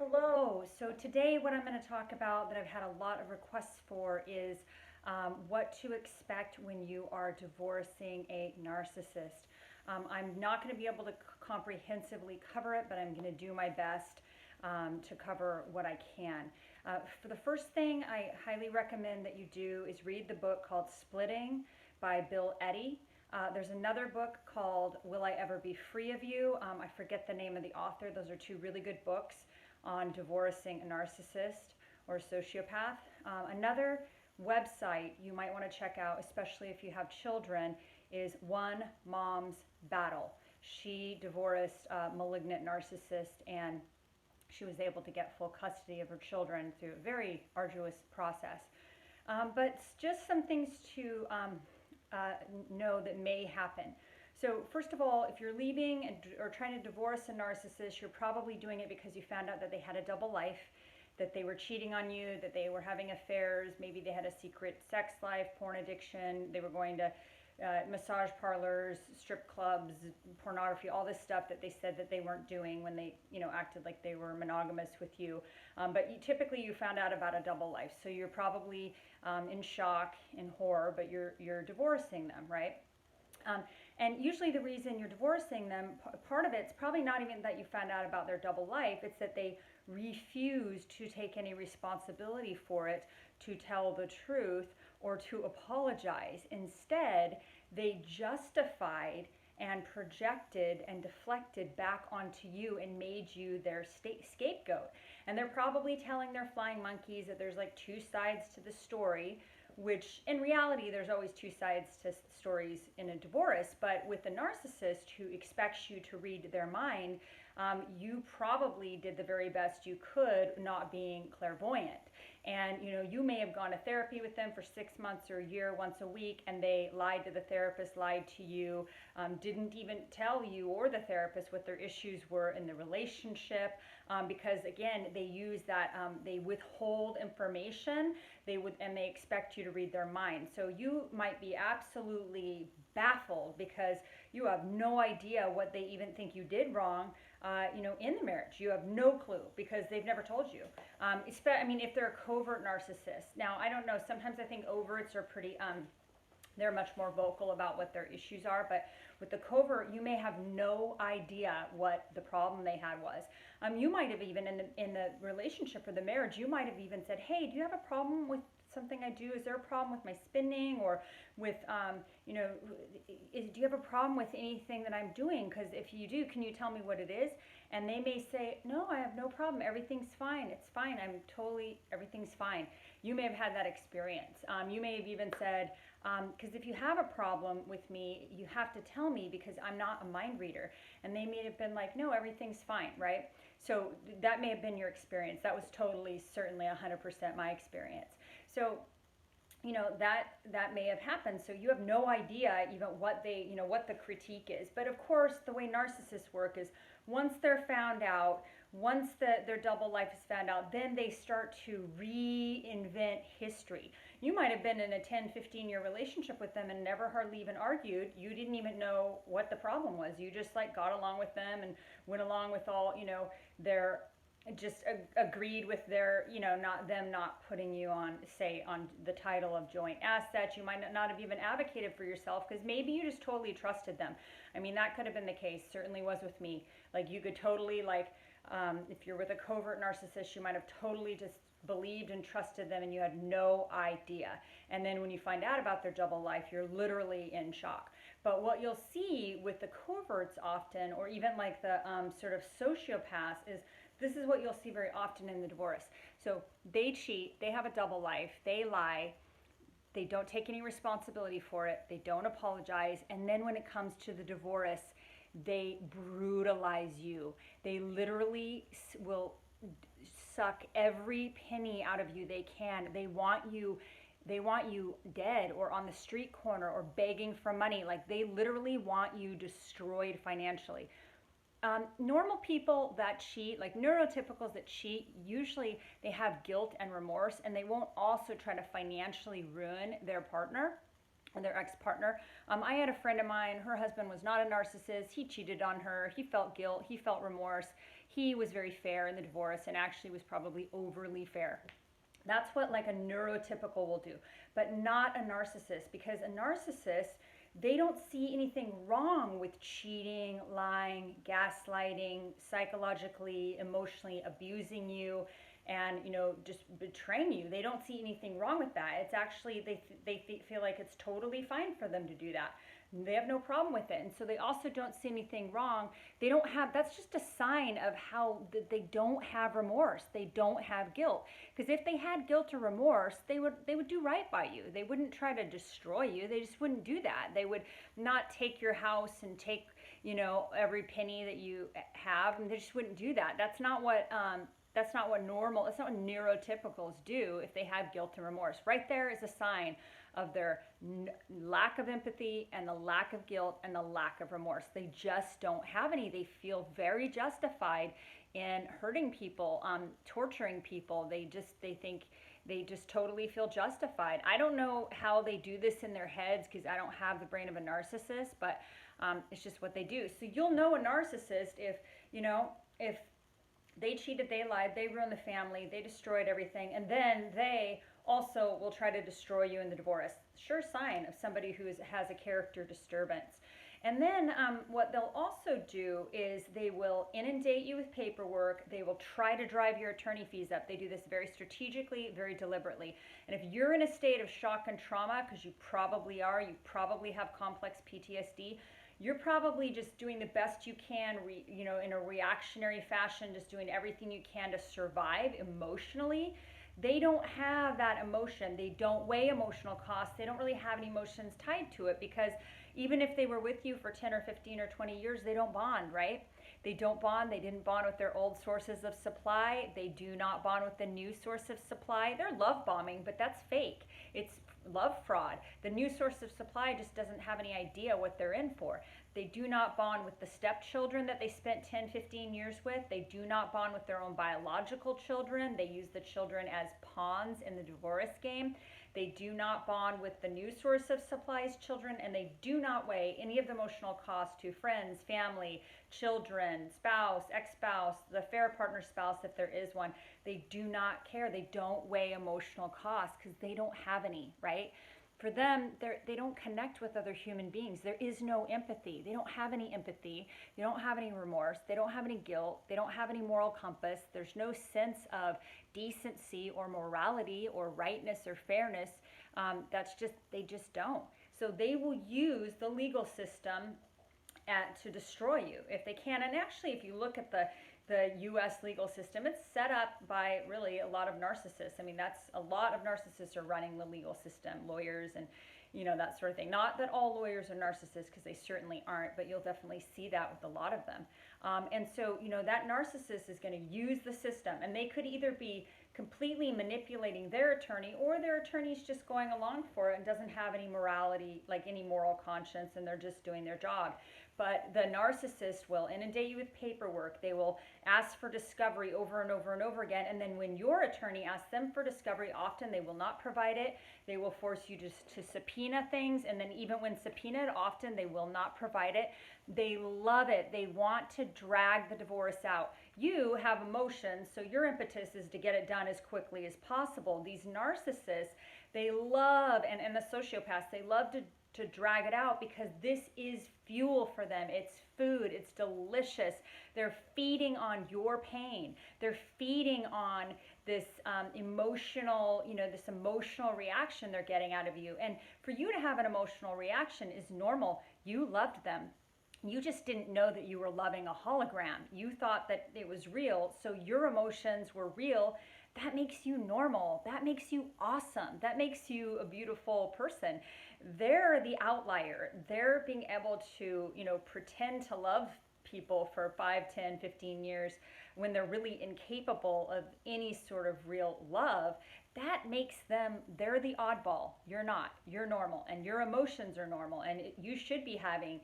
Hello. So today what I'm going to talk about that I've had a lot of requests for is what to expect when you are divorcing a narcissist. I'm not going to be able to comprehensively cover it, but I'm going to do my best to cover what I can. For the first thing I highly recommend that you do is read the book called Splitting by Bill Eddy. There's another book called Will I Ever Be Free of You? I forget the name of the author. Those are two really good books on divorcing a narcissist or a sociopath. Another website you might want to check out, especially if you have children, is One Mom's Battle. She divorced a malignant narcissist and she was able to get full custody of her children through a very arduous process. But just some things to know that may happen. So first of all, if you're leaving or trying to divorce a narcissist, you're probably doing it because you found out that they had a double life, that they were cheating on you, that they were having affairs, maybe they had a secret sex life, porn addiction, they were going to massage parlors, strip clubs, pornography, all this stuff that they said that they weren't doing when they, acted like they were monogamous with you. But typically you found out about a double life, so you're probably in shock, in horror, but you're divorcing them, right? And usually the reason you're divorcing them, part of it's probably not even that you found out about their double life, it's that they refuse to take any responsibility for it, to tell the truth, or to apologize. Instead, they justified and projected and deflected back onto you and made you their scapegoat. And they're probably telling their flying monkeys that there's like two sides to the story, which in reality there's always two sides to stories in a divorce. But with the narcissist who expects you to read their mind, you probably did the very best you could, not being clairvoyant. And you may have gone to therapy with them for 6 months or a year, once a week, and they lied to the therapist, lied to you, didn't even tell you or the therapist what their issues were in the relationship, because again, they use that, they withhold information, and they expect you to read their mind. So you might be absolutely baffled because you have no idea what they even think you did wrong, in the marriage. You have no clue because they've never told you. If they're a covert narcissist. Now, I don't know. Sometimes I think overts are pretty, they're much more vocal about what their issues are. But with the covert, you may have no idea what the problem they had was. You might have even, in the relationship or the marriage, you might have even said, hey, do you have a problem with something I do? Is there a problem with my spending, or with, do you have a problem with anything that I'm doing? Because if you do, can you tell me what it is? And they may say, no, I have no problem. Everything's fine. It's fine. Everything's fine. You may have had that experience. You may have even said, because if you have a problem with me, you have to tell me because I'm not a mind reader. And they may have been like, no, everything's fine, right? So that may have been your experience. That was certainly 100% my experience. So, that may have happened. So you have no idea even what what the critique is. But of course, the way narcissists work is once they're found out, once their double life is found out, then they start to reinvent history. You might have been in a 10, 15-year relationship with them and never hardly even argued. You didn't even know what the problem was. You just got along with them and went along with all, their just agreed with their, not putting you on the title of joint assets. You might not have even advocated for yourself because maybe you just totally trusted them. I mean, that could have been the case, certainly was with me. You could totally, if you're with a covert narcissist, you might have totally just believed and trusted them and you had no idea. And then when you find out about their double life, you're literally in shock. But what you'll see with the coverts often, or even the sort of sociopaths, is this is what you'll see very often in the divorce. So they cheat, they have a double life, they lie, they don't take any responsibility for it, they don't apologize, and then when it comes to the divorce, they brutalize you. They literally will suck every penny out of you they can. They want you dead or on the street corner or begging for money. They literally want you destroyed financially. Normal people that cheat, neurotypicals that cheat, usually they have guilt and remorse, and they won't also try to financially ruin their partner or their ex-partner. I had a friend of mine, her husband was not a narcissist. He cheated on her. He felt guilt. He felt remorse. he was very fair in the divorce and actually was probably overly fair. That's what like a neurotypical will do, but not a narcissist, because a narcissist, they don't see anything wrong with cheating, lying, gaslighting, psychologically, emotionally abusing you, and just betraying you. They don't see anything wrong with that. It's actually they feel like it's totally fine for them to do that. They have no problem with it. And so they also don't see anything wrong. They don't have, that's just a sign of how they don't have remorse. They don't have guilt. Because if they had guilt or remorse, they would do right by you. They wouldn't try to destroy you. They just wouldn't do that. They would not take your house and take, every penny that you have, and they just wouldn't do that. That's not what normal, that's not what neurotypicals do if they have guilt and remorse. Right there is a sign of their lack of empathy and the lack of guilt and the lack of remorse. They just don't have any. They feel very justified in hurting people, torturing people. They think they just totally feel justified. I don't know how they do this in their heads, because I don't have the brain of a narcissist, but it's just what they do. So you'll know a narcissist if they cheated, they lied, they ruined the family, they destroyed everything, and then they also will try to destroy you in the divorce. Sure sign of somebody who has a character disturbance. And then what they'll also do is they will inundate you with paperwork. They will try to drive your attorney fees up. They do this very strategically, very deliberately. And if you're in a state of shock and trauma, because you probably are, you probably have complex PTSD, you're probably just doing the best you can, in a reactionary fashion, just doing everything you can to survive emotionally. They don't have that emotion. They don't weigh emotional costs. They don't really have any emotions tied to it, because even if they were with you for 10 or 15 or 20 years, they don't bond, right? They don't bond. They didn't bond with their old sources of supply. They do not bond with the new source of supply. They're love bombing, but that's fake. It's love fraud. The new source of supply just doesn't have any idea what they're in for. They do not bond with the stepchildren that they spent 10, 15 years with. They do not bond with their own biological children. They use the children as pawns in the divorce game. They do not bond with the new source of supplies children, and they do not weigh any of the emotional costs to friends, family, children, spouse, ex-spouse, the affair partner spouse if there is one. They do not care. They don't weigh emotional costs because they don't have any, right? For them, they don't connect with other human beings. There is no empathy. They don't have any empathy. They don't have any remorse. They don't have any guilt. They don't have any moral compass. There's no sense of decency or morality or rightness or fairness. They just don't. So they will use the legal system to destroy you if they can. And actually, if you look at the U.S. legal system, it's set up by really a lot of narcissists. I mean, that's a lot of narcissists are running the legal system, lawyers and that sort of thing. Not that all lawyers are narcissists, because they certainly aren't, but you'll definitely see that with a lot of them. And so, that narcissist is going to use the system, and they could either be completely manipulating their attorney, or their attorney's just going along for it and doesn't have any morality, like any moral conscience, and they're just doing their job. But the narcissist will inundate you with paperwork. They will ask for discovery over and over and over again. And then when your attorney asks them for discovery, often they will not provide it. They will force you to subpoena things. And then even when subpoenaed, often they will not provide it. They love it. They want to drag the divorce out. You have emotions, so your impetus is to get it done as quickly as possible. These narcissists, they love, and the sociopaths, they love to drag it out, because this is fuel for them. It's food. It's delicious. They're feeding on your pain. They're feeding on this emotional reaction they're getting out of you. And for you to have an emotional reaction is normal. You loved them. You just didn't know that you were loving a hologram. You thought that it was real, so your emotions were real. That makes you normal. That makes you awesome. That makes you a beautiful person. They're the outlier. They're being able to, pretend to love people for 5, 10, 15 years when they're really incapable of any sort of real love. That makes them, they're the oddball. You're not. You're normal, and your emotions are normal, and you should be having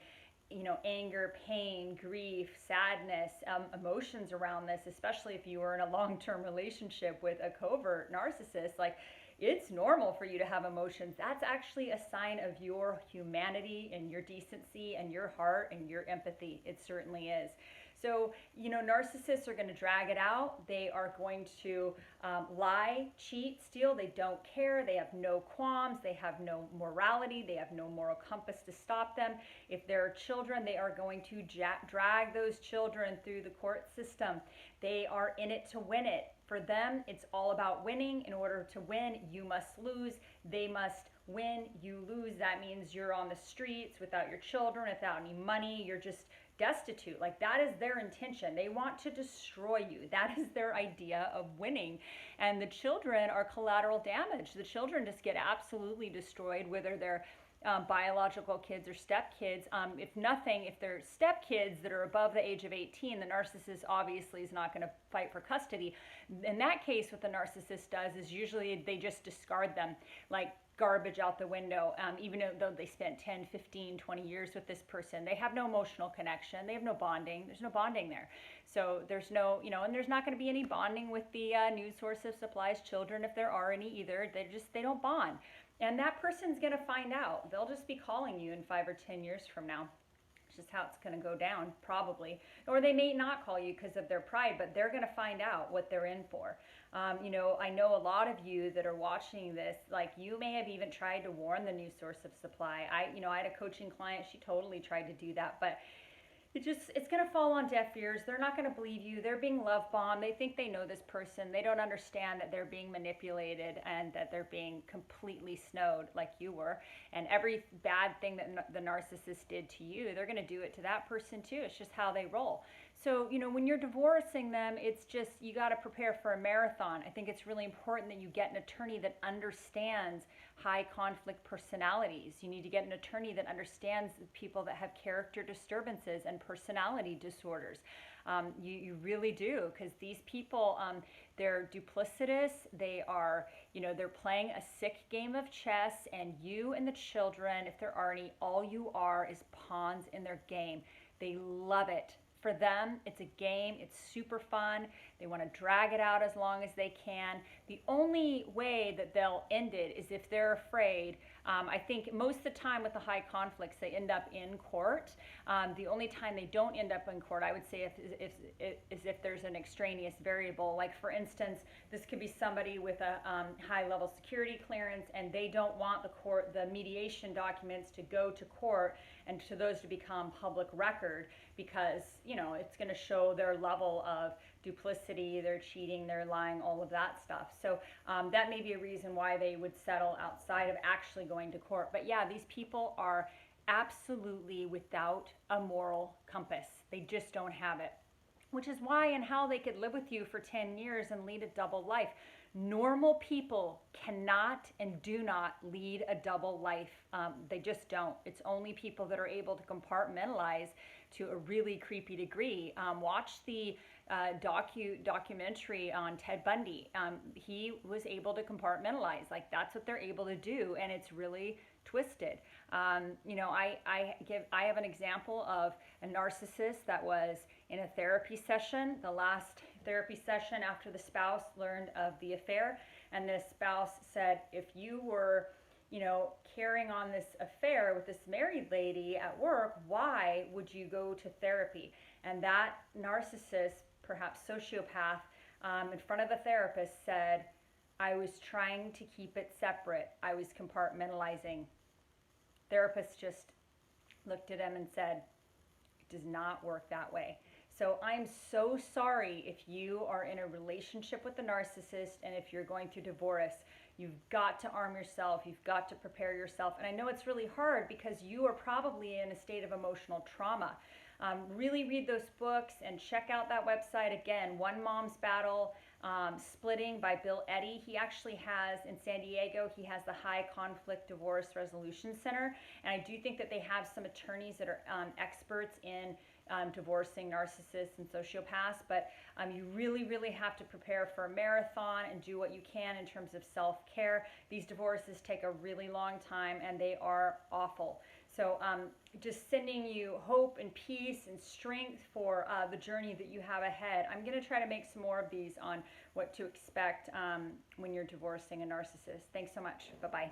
anger, pain, grief, sadness, emotions around this, especially if you were in a long-term relationship with a covert narcissist. Like, it's normal for you to have emotions. That's actually a sign of your humanity and your decency and your heart and your empathy. It certainly is. So, narcissists are going to drag it out. They are going to lie, cheat, steal. They don't care. They have no qualms. They have no morality. They have no moral compass to stop them. If there are children, they are going to drag those children through the court system. They are in it to win it. For them, it's all about winning. In order to win, you must lose. They must win, you lose. That means you're on the streets without your children, without any money. You're just destitute. Like, that is their intention. They want to destroy you. That is their idea of winning. And the children are collateral damage. The children just get absolutely destroyed, whether they're biological kids or stepkids. If nothing, if they're stepkids that are above the age of 18, the narcissist obviously is not going to fight for custody. In that case, what the narcissist does is usually they just discard them like garbage out the window, even though they spent 10, 15, 20 years with this person. They have no emotional connection. They have no bonding. There's no bonding there. So there's no, and there's not going to be any bonding with the news source of supplies children, if there are any either. They don't bond. And that person's going to find out. They'll just be calling you in 5 or 10 years from now. It's just how it's going to go down, probably. Or they may not call you because of their pride, but they're going to find out what they're in for. I know a lot of you that are watching this, like, you may have even tried to warn the news source of supply. I had a coaching client, she totally tried to do that, but it's going to fall on deaf ears. They're not going to believe you. They're being love bombed. They think they know this person. They don't understand that they're being manipulated and that they're being completely snowed like you were. And every bad thing that the narcissist did to you, they're going to do it to that person too. It's just how they roll. So, when you're divorcing them, it's just, you got to prepare for a marathon. I think it's really important that you get an attorney that understands high conflict personalities. You need to get an attorney that understands people that have character disturbances and personality disorders. You really do, because these people, they're duplicitous. They are, they're playing a sick game of chess, and you and the children, if there are any, all you are is pawns in their game. They love it. For them, it's a game. It's super fun. They want to drag it out as long as they can. The only way that they'll end it is if they're afraid. I think most of the time with the high conflicts, they end up in court. The only time they don't end up in court, I would say, is if there's an extraneous variable. Like, for instance, this could be somebody with a high-level security clearance, and they don't want the mediation documents to go to court and to those to become public record, because it's going to show their level of duplicity, they're cheating, they're lying, all of that stuff. So that may be a reason why they would settle outside of actually going to court. But yeah, these people are absolutely without a moral compass. They just don't have it, which is why and how they could live with you for 10 years and lead a double life. Normal people cannot and do not lead a double life. They just don't. It's only people that are able to compartmentalize to a really creepy degree. Watch the documentary on Ted Bundy. He was able to compartmentalize. Like, that's what they're able to do, and it's really twisted. I have an example of a narcissist that was in a therapy session, the last therapy session after the spouse learned of the affair, and the spouse said, if you were carrying on this affair with this married lady at work, why would you go to therapy? And that narcissist, perhaps sociopath, in front of the therapist said, I was trying to keep it separate. I was compartmentalizing. Therapist just looked at him and said, it does not work that way. So I'm so sorry if you are in a relationship with a narcissist and if you're going through divorce. You've got to arm yourself. You've got to prepare yourself. And I know it's really hard because you are probably in a state of emotional trauma. Really read those books and check out that website. Again, One Mom's Battle, Splitting by Bill Eddy. He actually has, in San Diego, he has the High Conflict Divorce Resolution Center. And I do think that they have some attorneys that are experts in divorcing narcissists and sociopaths, but you really, really have to prepare for a marathon and do what you can in terms of self-care. These divorces take a really long time and they are awful. So just sending you hope and peace and strength for the journey that you have ahead. I'm going to try to make some more of these on what to expect when you're divorcing a narcissist. Thanks so much. Bye-bye.